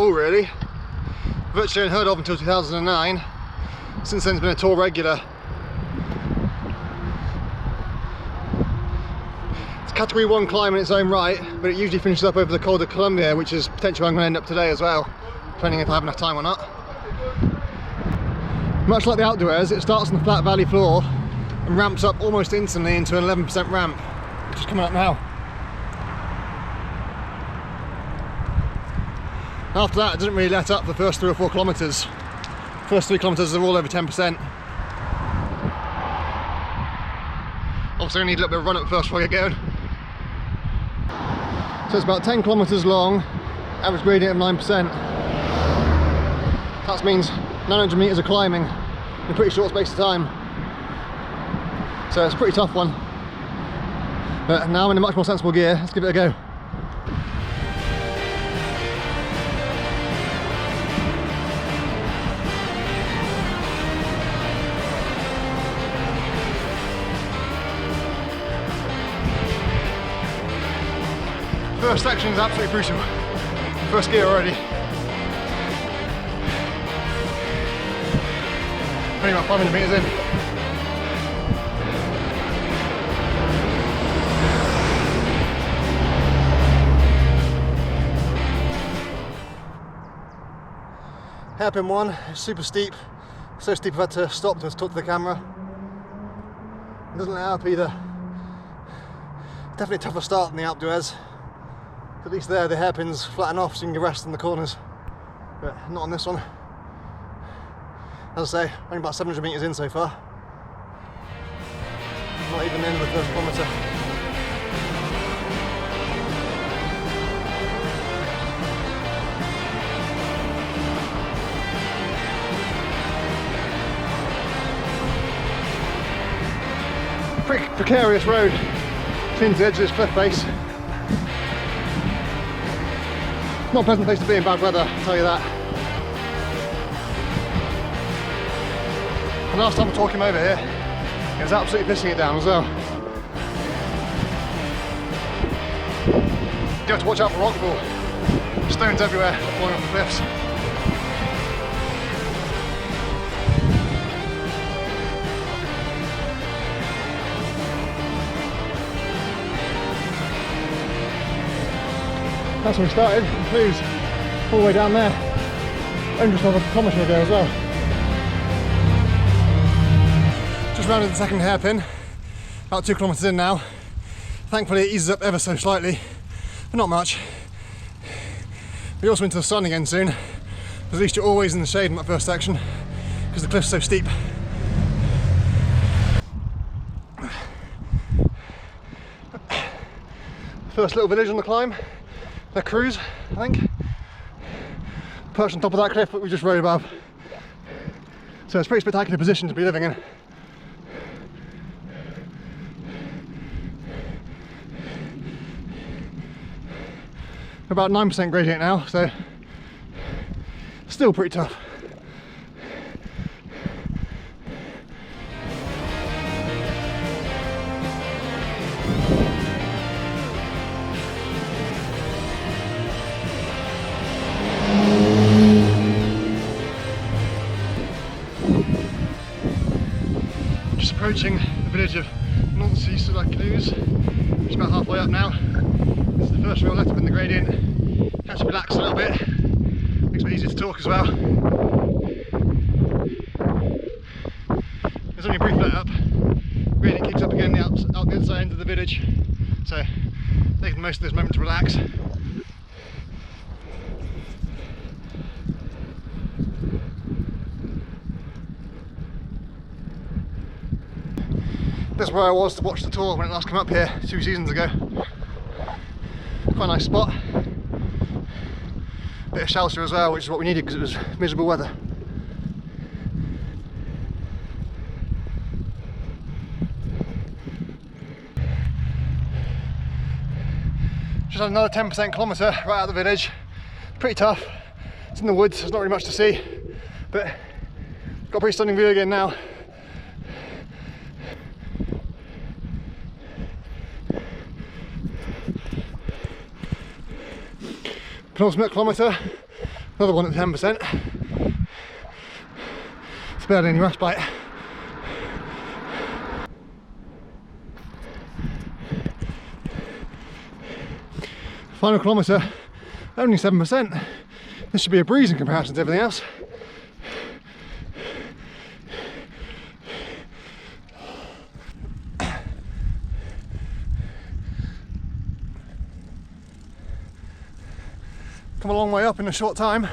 all really. Virtually unheard of until 2009. Since then it's been a tour regular. It's a category 1 climb in its own right, but it usually finishes up over the Col de Columbier, which is potentially where I'm going to end up today as well, depending if I have enough time or not. Much like the outdoors, it starts on the flat valley floor and ramps up almost instantly into an 11% ramp, which is coming up now. After that, it doesn't really let up for the first 3 or 4 kilometres. First 3 kilometres are all over 10%. Obviously I need a little bit of run up first before I get going. So it's about 10 kilometres long, average gradient of 9%. That means 900 metres of climbing in a pretty short space of time. So it's a pretty tough one. But now I'm in a much more sensible gear, let's give it a go. First section is absolutely crucial. First gear already. Only about 500 metres in. Hairpin 1 is super steep. So steep I've had to stop to talk to the camera. It doesn't let up either. Definitely a tougher start than the Alpe d'Huez. At least there the hairpins flatten off so you can rest in the corners, but not on this one. As I say, only about 700 metres in so far. Not even the end of the first kilometre. Pretty precarious road between the edge of this cliff face. Not a pleasant place to be in bad weather, I'll tell you that. The last time I talked him over here, it was absolutely pissing it down as well. You have to watch out for rockfall. Stones everywhere, falling off the cliffs. That's where we started, Cluses, all the way down there. Only just over a kilometre ago as well. Just rounded the second hairpin, about 2 kilometres in now. Thankfully it eases up ever so slightly, but not much. We're also into the sun again soon, but at least you're always in the shade in that first section, because the cliff's so steep. First little village on the climb. The Cluses, I think. Perched on top of that cliff that we just rode above. So it's a pretty spectacular position to be living in. About 9% gradient now, so still pretty tough. Approaching the village of Cluses, which is about halfway up now. This is the first real let up in the gradient. Have to relax a little bit, makes it easier to talk as well. There's only a brief let up, gradient keeps up again out the other side end of the village, so taking most of this moment to relax. This is where I was to watch the tour when it last came up here 2 seasons ago. Quite a nice spot. Bit of shelter as well, which is what we needed because it was miserable weather. Just had another 10% kilometre right out of the village. Pretty tough. It's in the woods, there's not really much to see, but got a pretty stunning view again now. Penultimate kilometre, Another one at 10%. It's barely any respite. Final kilometre, only 7%. This should be a breeze in comparison to everything else. Come a long way up in a short time.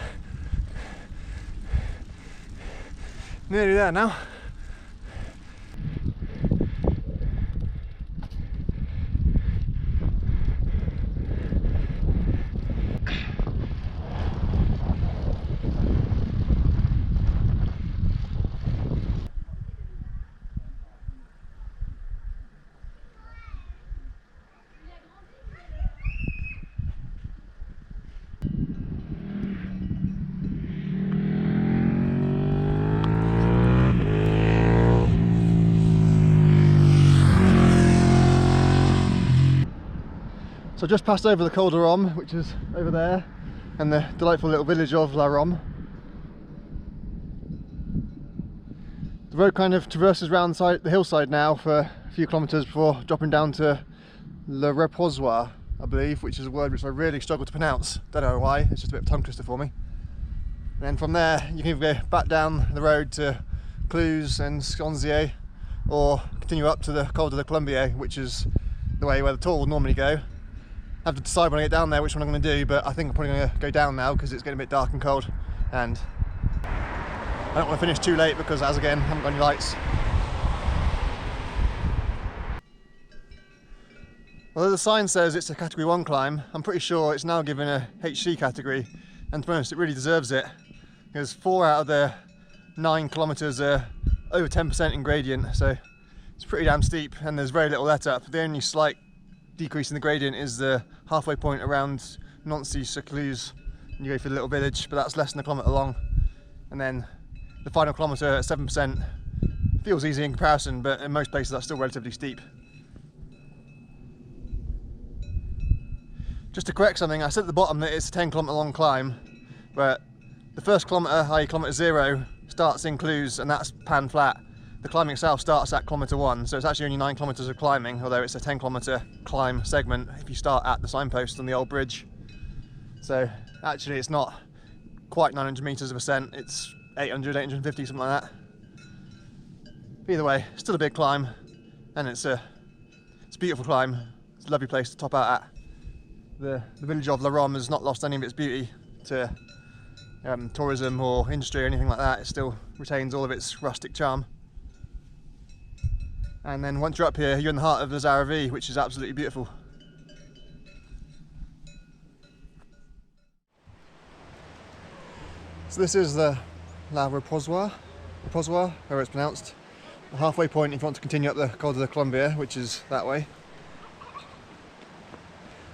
Nearly there now. So I just passed over the Col de Romme, which is over there, and the delightful little village of La Romme. The road kind of traverses around the hillside now for a few kilometres before dropping down to Le Reposoir, I believe, which is a word which I really struggle to pronounce. Don't know why, it's just a bit of a tongue twister for me. And then from there you can either go back down the road to Cluses and Sconzier, or continue up to the Col de Columbier, which is the way where the tour will normally go. I have to decide when I get down there which one I'm going to do, but I think I'm probably going to go down now because it's getting a bit dark and cold, and I don't want to finish too late because, as again, I haven't got any lights. Although the sign says it's a category 1 climb, I'm pretty sure it's now given a HC category, and to be honest, it really deserves it, because 4 out of the 9 kilometres are over 10% in gradient, so it's pretty damn steep, and there's very little let up. The only slight decrease in the gradient is the halfway point around Nancy-sur-Cluses, and you go through the little village, but that's less than a kilometre long. And then the final kilometre at 7% feels easy in comparison, but in most places that's still relatively steep. Just to correct something, I said at the bottom that it's a 10-kilometre long climb, but the first kilometre, i.e. kilometre 0, starts in Cluses, and that's pan flat. The climbing itself starts at kilometre 1, so it's actually only 9 kilometres of climbing, although it's a 10-kilometre climb segment if you start at the signpost on the old bridge. So actually it's not quite 900 metres of ascent, it's 800, 850, something like that. Either way, still a big climb, and it's a beautiful climb. It's a lovely place to top out at. The village of La Romme has not lost any of its beauty to tourism or industry or anything like that. It still retains all of its rustic charm. And then once you're up here, you're in the heart of the Aravis, which is absolutely beautiful. So this is the La Reposoir, however it's pronounced. The halfway point if you want to continue up the Col de Columbier, which is that way.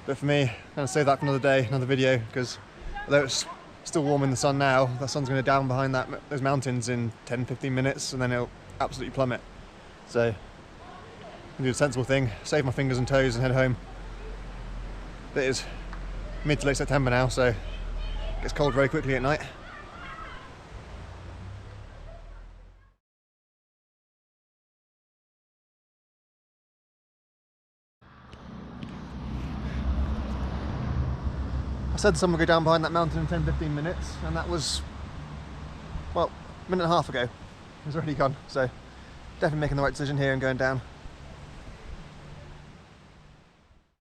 But for me, I'm going to save that for another day, another video, because although it's still warm in the sun now, the sun's going to down behind those mountains in 10-15 minutes, and then it'll absolutely plummet. So I'm going to do the sensible thing, save my fingers and toes and head home. It is mid to late September now, so it gets cold very quickly at night. I said someone would go down behind that mountain in 10-15 minutes, and that was, well, a minute and a half ago. It was already gone, so definitely making the right decision here and going down.